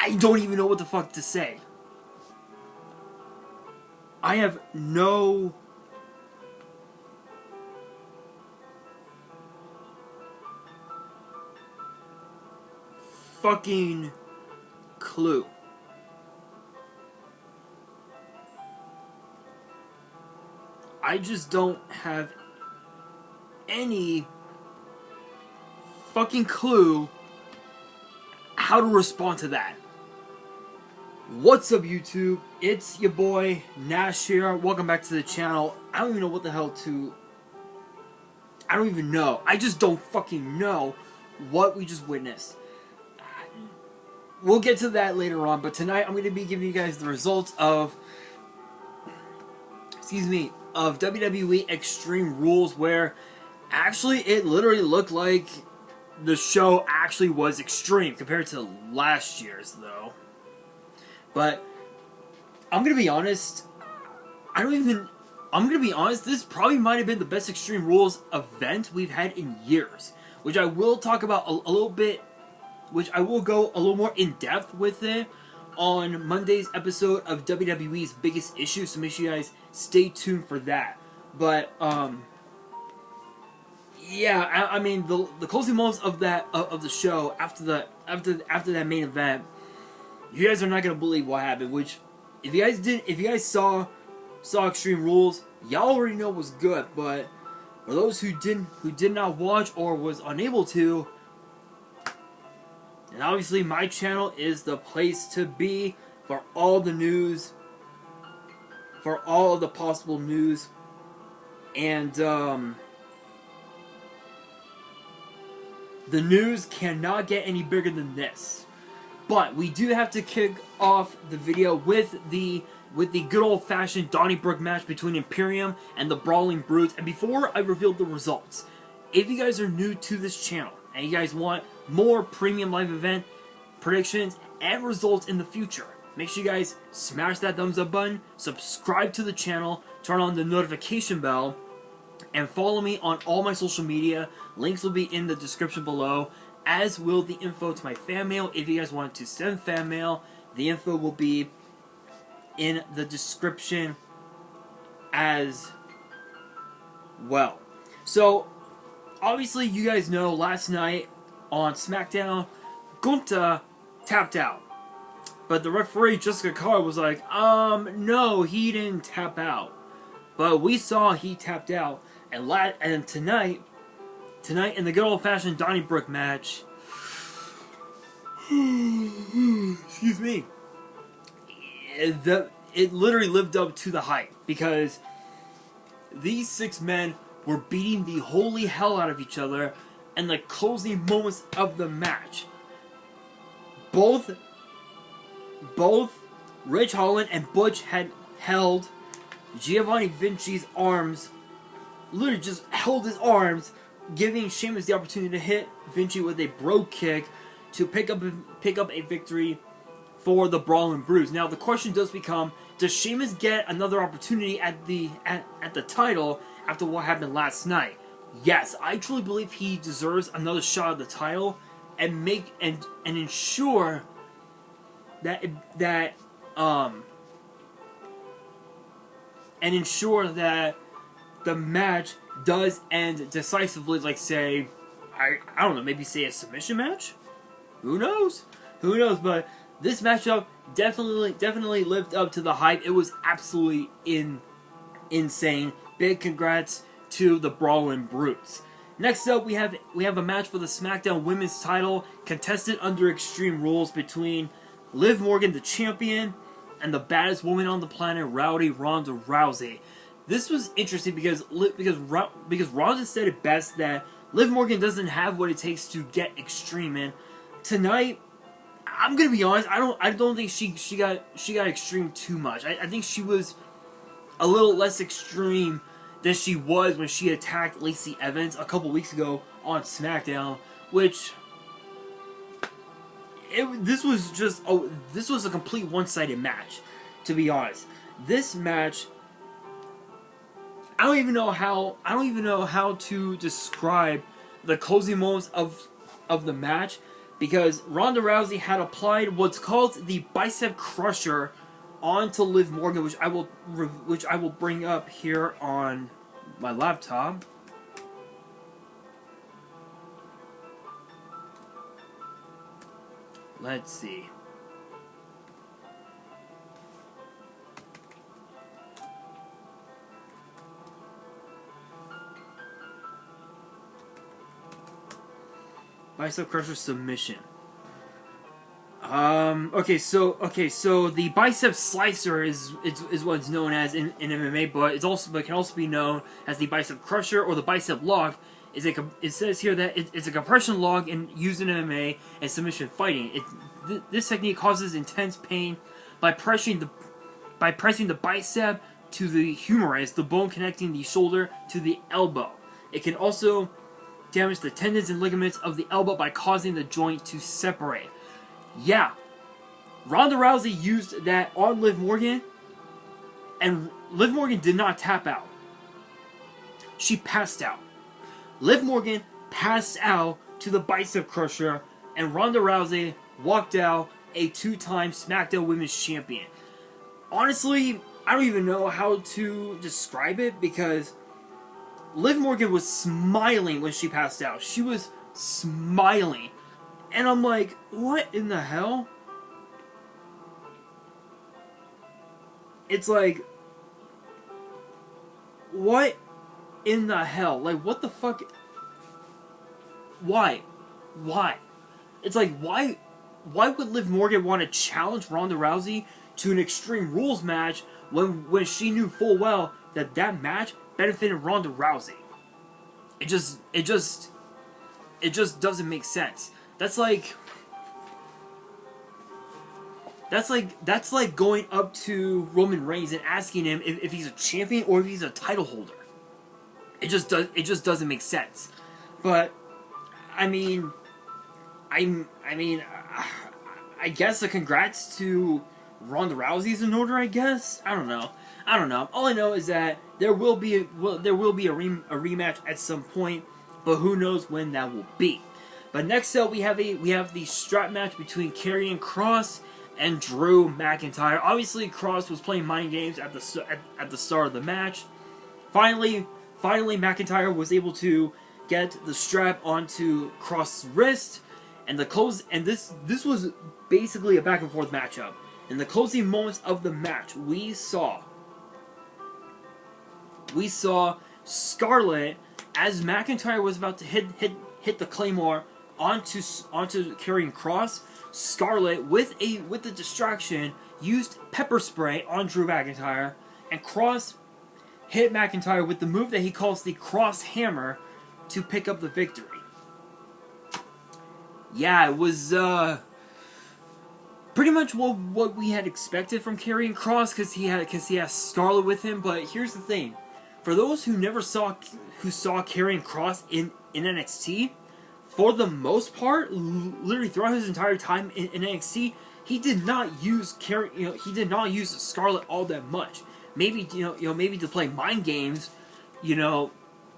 I don't even know what the fuck to say. I have no fucking clue. I just don't have any fucking clue how to respond to that. What's up, YouTube? It's your boy Nash here. Welcome back to the channel. I don't even know what the hell to... I don't even know. I just don't fucking know what we just witnessed. We'll get to that later on, but tonight I'm going to be giving you guys the results of... of WWE Extreme Rules, where actually it literally looked like the show actually was extreme compared to last year's, though. But I'm gonna be honest, this probably might have been the best Extreme Rules event we've had in years, which I will talk about a little bit, which I will go a little more in depth with it on Monday's episode of WWE's Biggest Issue, so make sure you guys stay tuned for that. But yeah, I mean the closing moments of the show after that main event, you guys are not gonna believe what happened. Which, if you guys saw Extreme Rules, y'all already know was good. But for those who did not watch or was unable to, and obviously my channel is the place to be for all the news, for all of the possible news, and the news cannot get any bigger than this. But we do have to kick off the video with the good old-fashioned Donnybrook match between Imperium and the Brawling Brutes. And before I reveal the results, if you guys are new to this channel and you guys want more premium live event predictions and results in the future, make sure you guys smash that thumbs up button, subscribe to the channel, turn on the notification bell, and follow me on all my social media. Links will be in the description below, as will the info to my fan mail. If you guys want to send fan mail, the info will be in the description as well. So, obviously you guys know last night on SmackDown, Gunther tapped out. But the referee, Jessica Carr, was like, no, he didn't tap out. But we saw he tapped out. And tonight in the good old-fashioned Donnybrook match, excuse me, it literally lived up to the hype, because these 6 men were beating the holy hell out of each other in the closing moments of the match. Both Rich Holland and Butch had held Giovanni Vinci's arms, literally just held his arms, giving Sheamus the opportunity to hit Vinci with a brogue kick to pick up a victory for the Brawling Brutes. Now the question does become, does Sheamus get another opportunity at the title after what happened last night? Yes, I truly believe he deserves another shot at the title and ensure that the match does end decisively, like, say, I don't know, maybe say a submission match? Who knows? Who knows? But this matchup definitely lived up to the hype. It was absolutely insane. Big congrats to the Brawling Brutes. Next up, we have a match for the SmackDown Women's title, contested under Extreme Rules, between Liv Morgan, the champion, and the baddest woman on the planet, Rowdy Ronda Rousey. This was interesting because Ronda said it best that Liv Morgan doesn't have what it takes to get extreme. And tonight, I'm gonna be honest, I don't think she got extreme too much. I think she was a little less extreme than she was when she attacked Lacey Evans a couple weeks ago on SmackDown, which this was a complete one-sided match, to be honest. This match, I don't even know how to describe the closing moments of the match, because Ronda Rousey had applied what's called the bicep crusher onto Liv Morgan, which I will bring up here on my laptop. Let's see. Bicep crusher submission. Okay, so the bicep slicer is what it's known as in MMA, but can also be known as the bicep crusher or the bicep lock. It says here that it's a compression lock used in MMA and submission fighting. This technique causes intense pain by pressing the bicep to the humerus, the bone connecting the shoulder to the elbow. It can also damage the tendons and ligaments of the elbow by causing the joint to separate. Yeah, Ronda Rousey used that on Liv Morgan, and Liv Morgan did not tap out. She passed out. Liv Morgan passed out to the bicep crusher, and Ronda Rousey walked out a 2-time SmackDown Women's Champion. Honestly, I don't even know how to describe it, because Liv Morgan was smiling when she passed out. She was smiling. And I'm like, what in the hell? It's like, what in the hell? Like, what the fuck? Why? It's like, why would Liv Morgan want to challenge Ronda Rousey to an Extreme Rules match when she knew full well that match benefited Ronda Rousey? It just doesn't make sense. That's like going up to Roman Reigns and asking him if he's a champion or if he's a title holder. It just doesn't make sense. But I guess a congrats to Ronda Rousey's in order. I guess I don't know. All I know is that there will be a rematch at some point, but who knows when that will be. But next up, we have the strap match between Karrion Kross and Drew McIntyre. Obviously, Kross was playing mind games at the start of the match. Finally, McIntyre was able to get the strap onto Kross' wrist, and this was basically a back and forth matchup. In the closing moments of the match, we saw Scarlett, as McIntyre was about to hit the Claymore onto Karrion Kross. Scarlett, with the distraction, used pepper spray on Drew McIntyre, and Kross hit McIntyre with the move that he calls the Cross Hammer to pick up the victory. Yeah, it was pretty much what we had expected from Karrion Kross, because he has Scarlett with him. But here's the thing: for those who saw Karrion Kross in NXT, for the most part, literally throughout his entire time in NXT, he did not use Scarlett all that much. Maybe maybe to play mind games, in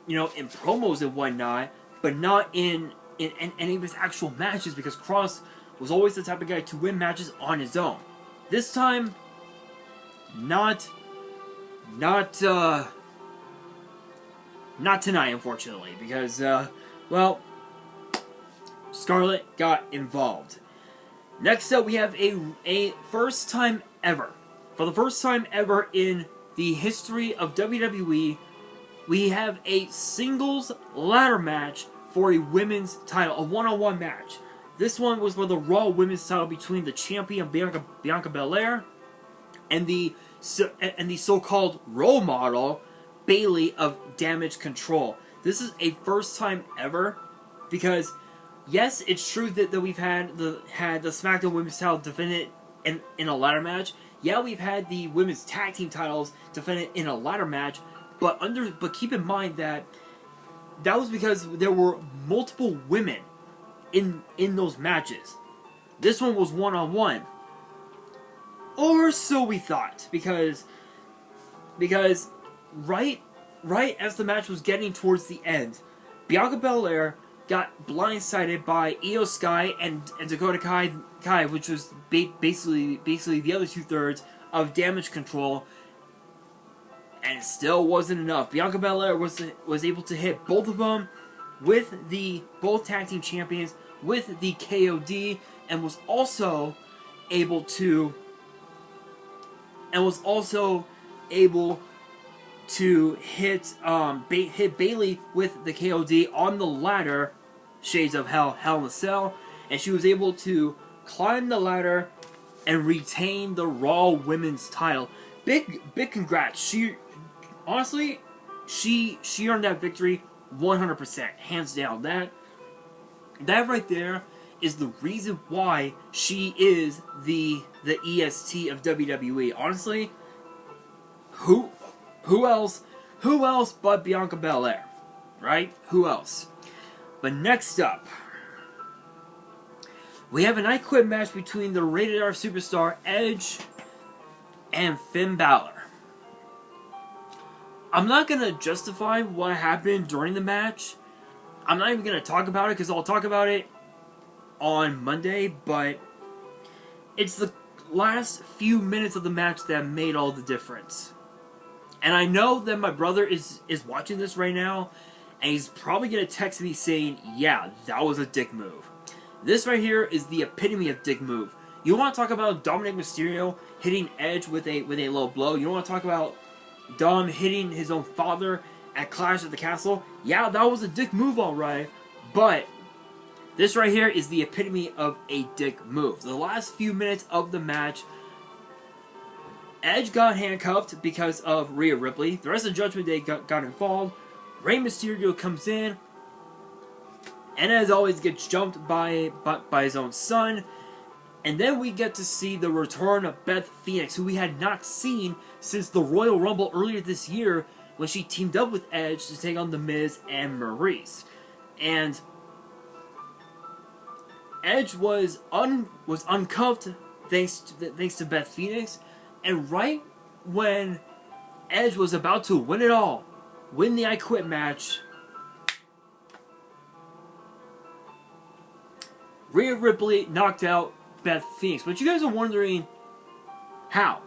promos and whatnot, but not in any of his actual matches, because Kross was always the type of guy to win matches on his own. This time, not tonight, unfortunately, because Scarlett got involved. Next up, we have a first time ever. For the first time ever in the history of WWE, we have a singles ladder match for a women's title, a one-on-one match. This one was for the Raw Women's title between the champion Bianca Belair and the so-called role model Bayley of Damage Control. This is a first time ever, because yes, it's true that we've had the SmackDown Women's title defended in a ladder match. Yeah, we've had the women's tag team titles defended in a ladder match, but keep in mind that was because there were multiple women in those matches. This one was one-on-one. Or so we thought, because right as the match was getting towards the end, Bianca Belair got blindsided by Io Sky and Dakota Kai, which was basically the other 2/3 of Damage Control, and it still wasn't enough. Bianca Belair was able to hit both of them with both tag team champions with the KOD, and was also able to hit Bayley with the KOD on the ladder, Shades of Hell in a Cell, and she was able to climb the ladder and retain the Raw Women's title. Big congrats. She honestly earned that victory 100%, hands down. That right there is the reason why she is the EST of WWE. Honestly, who else but Bianca Belair, right? Who else? But next up, we have an I Quit match between the Rated R superstar Edge and Finn Balor. I'm not going to justify what happened during the match. I'm not even going to talk about it because I'll talk about it on Monday, but it's the last few minutes of the match that made all the difference. And I know that my brother is watching this right now, and he's probably going to text me saying, yeah, that was a dick move. This right here is the epitome of dick move. You want to talk about Dominic Mysterio hitting Edge with a low blow? You want to talk about Dom hitting his own father at Clash at the Castle? Yeah, that was a dick move, alright. But this right here is the epitome of a dick move. The last few minutes of the match, Edge got handcuffed because of Rhea Ripley. The rest of Judgment Day got involved. Rey Mysterio comes in, and as always gets jumped by his own son. And then we get to see the return of Beth Phoenix, who we had not seen since the Royal Rumble earlier this year when she teamed up with Edge to take on The Miz and Maurice. And Edge was uncuffed thanks to Beth Phoenix, and right when Edge was about to win it all, win the I Quit match, Rhea Ripley knocked out Beth Phoenix. But you guys are wondering, how?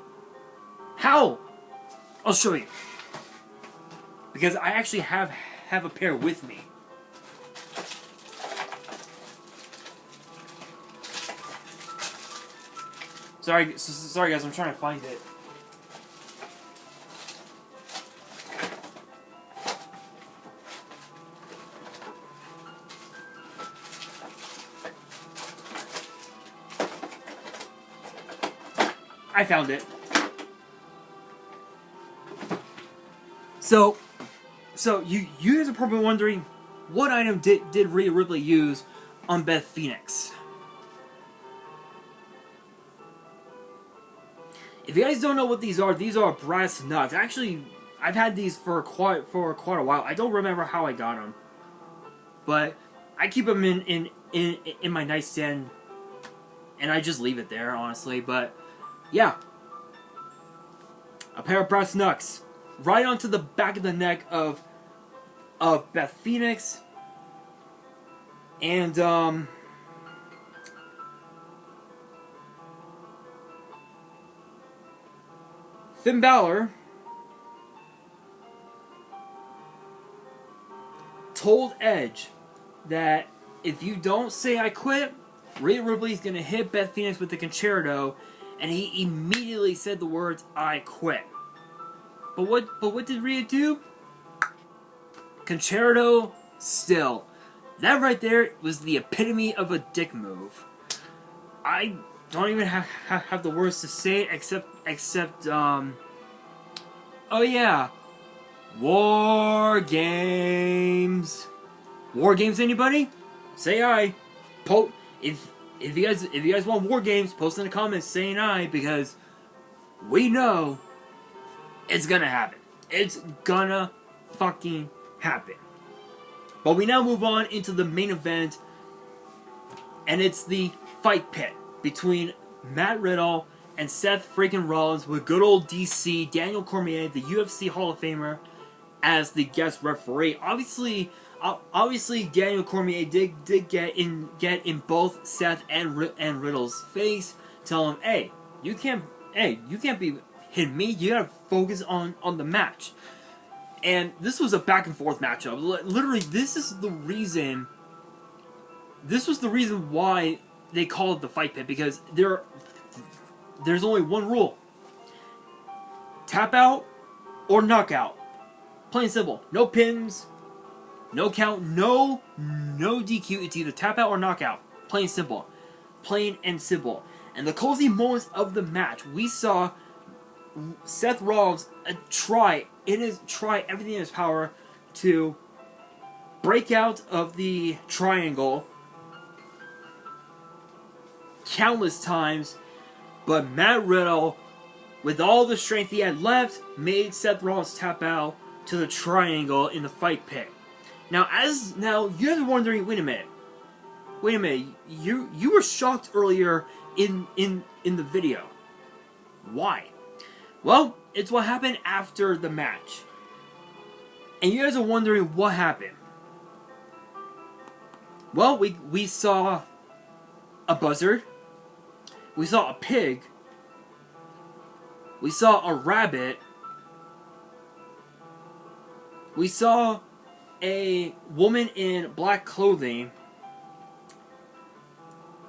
How? I'll show you. Because I actually have a pair with me. Sorry guys, I'm trying to find it. I found it. So you guys are probably wondering, what item did Rhea Ripley use on Beth Phoenix? If you guys don't know what these are brass nuts. Actually, I've had these for quite a while. I don't remember how I got them, but I keep them in my nightstand, and I just leave it there, honestly. But yeah, a pair of brass knucks right onto the back of the neck of Beth Phoenix, and Finn Balor told Edge that if you don't say I quit, Rhea Ripley's going to hit Beth Phoenix with the concerto, and he immediately said the words, I quit. But what did Rhea do? Concerto still. That right there was the epitome of a dick move. I don't even have the words to say it except oh yeah, War Games. War Games, anybody? Say aye. If you guys want War Games, post in the comments saying aye, because we know it's gonna happen. It's gonna fucking happen. But we now move on into the main event, and it's the fight pit between Matt Riddle and Seth freaking Rollins, with good old DC, Daniel Cormier, the UFC Hall of Famer, as the guest referee. Obviously, obviously Daniel Cormier did get in both Seth and Riddle's face, tell him, hey, you can't be hitting me. You gotta focus on the match. And this was a back and forth matchup. Literally, this was the reason why they called it the Fight Pit, because there's only one rule: tap out or knockout. Plain and simple. No pins, no count, no DQ. It's either tap out or knockout. Plain and simple. Plain and simple. And the closing moments of the match, we saw Seth Rollins try everything in his power to break out of the triangle countless times, but Matt Riddle, with all the strength he had left, made Seth Rollins tap out to the triangle in the Fight Pit. Now you guys are wondering, wait a minute, you were shocked earlier in the video. Why? Well, it's what happened after the match. And you guys are wondering what happened. Well, we saw a buzzard. We saw a pig. We saw a rabbit. We saw a woman in black clothing.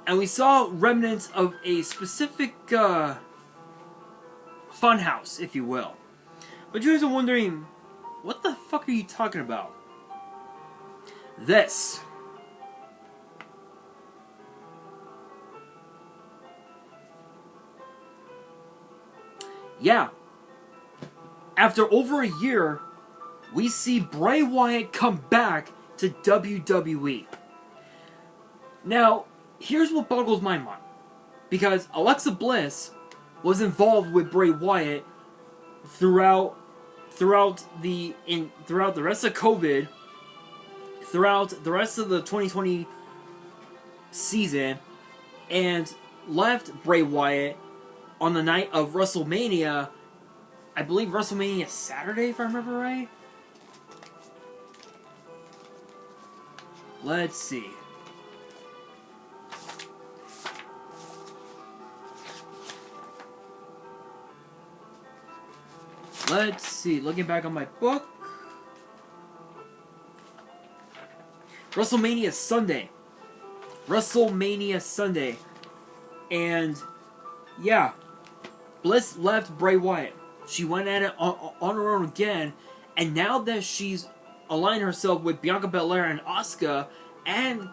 And we saw remnants of a specific funhouse, if you will. But you guys are wondering, what the fuck are you talking about? This. Yeah. After over a year, we see Bray Wyatt come back to WWE. Now, here's what boggles my mind. Because Alexa Bliss was involved with Bray Wyatt throughout the rest of COVID, throughout the rest of the 2020 season, and left Bray Wyatt on the night of WrestleMania. I believe WrestleMania Saturday, if I remember right. Let's see. Let's see. Looking back on my book. WrestleMania Sunday. WrestleMania Sunday. And, yeah. Bliss left Bray Wyatt. She went at it on her own again. And now that she's aligned herself with Bianca Belair and Asuka, and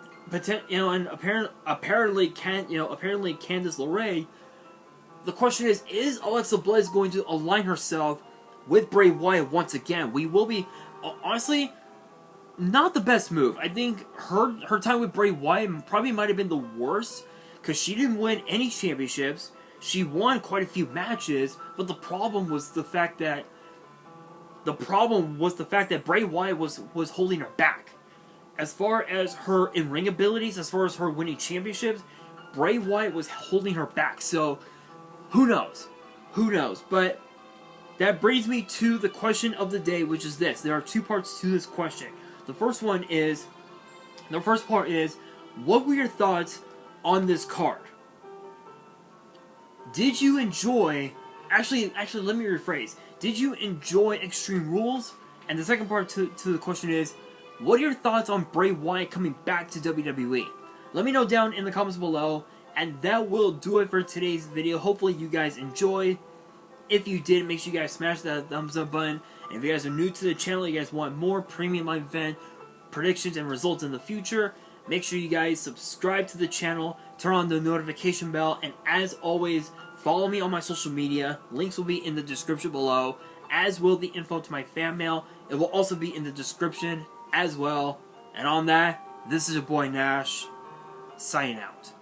apparently Candice LeRae, the question is Alexa Bliss going to align herself with Bray Wyatt once again? We will be, honestly, not the best move. I think her time with Bray Wyatt probably might have been the worst, because she didn't win any championships. She won quite a few matches, but the problem was the fact that Bray Wyatt was holding her back. As far as her in-ring abilities, as far as her winning championships, Bray Wyatt was holding her back. So, who knows? Who knows? But that brings me to the question of the day, which is this. There are two parts to this question. The first part is, what were your thoughts on this card? Did you enjoy... Actually, let me rephrase. Did you enjoy Extreme Rules? And the second part to the question is, what are your thoughts on Bray Wyatt coming back to WWE? Let me know down in the comments below. And that will do it for today's video. Hopefully you guys enjoyed. If you did, make sure you guys smash that thumbs up button. And if you guys are new to the channel, you guys want more premium live event predictions and results in the future, make sure you guys subscribe to the channel, turn on the notification bell, and as always, follow me on my social media. Links will be in the description below, as will the info to my fan mail. It will also be in the description as well. And on that, this is your boy Nash, signing out.